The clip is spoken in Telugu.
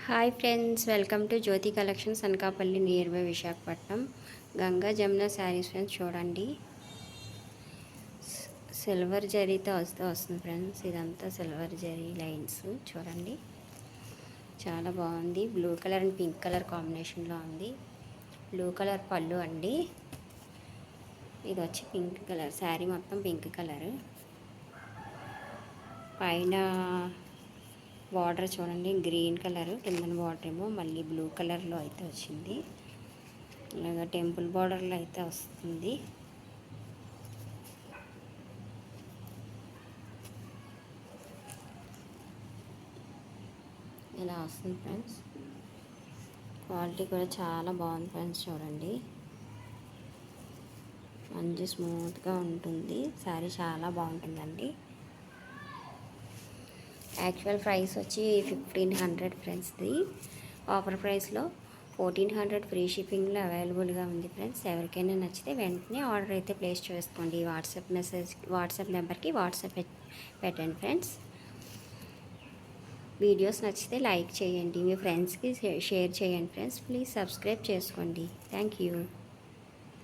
Hi friends, welcome to Jyothi collections Anakapalli near by Visakhapatnam. Ganga Jamuna sarees friends చూడండి. సిల్వర్ జరీతో వస్తుంది ఫ్రెండ్స్. ఇదంతా సిల్వర్ జరీ లైన్స్ చూడండి, చాలా బాగుంది. Blue colour and pink colour కాంబినేషన్లో ఉంది. బ్లూ కలర్ పళ్ళు అండి. ఇది వచ్చి పింక్ కలర్ శారీ, మొత్తం పింక్ కలర్. పైన బార్డర్ చూడండి, గ్రీన్ కలర్. కింద బార్డర్ ఏమో మళ్ళీ బ్లూ కలర్లో అయితే వచ్చింది. ఇలాగ టెంపుల్ బార్డర్లో అయితే వస్తుంది. ఇలా వస్తుంది ఫ్రెండ్స్. క్వాలిటీ కూడా చాలా బాగుంది ఫ్రెండ్స్. చూడండి, మంచి స్మూత్గా ఉంటుంది. శారీ చాలా బాగుంటుందండి. యాక్చువల్ ప్రైస్ వచ్చి 1500 ఫ్రెండ్స్ది. ఆఫర్ ప్రైస్లో 1400 ఫ్రీ షిప్పింగ్లో అవైలబుల్గా ఉంది ఫ్రెండ్స్. ఎవరికైనా నచ్చితే వెంటనే ఆర్డర్ అయితే ప్లేస్ చేసుకోండి. వాట్సాప్ నెంబర్కి వాట్సాప్ పెట్టండి ఫ్రెండ్స్. వీడియోస్ నచ్చితే లైక్ చేయండి, మీ ఫ్రెండ్స్కి షేర్ చేయండి ఫ్రెండ్స్. ప్లీజ్ సబ్స్క్రైబ్ చేసుకోండి. Thank you.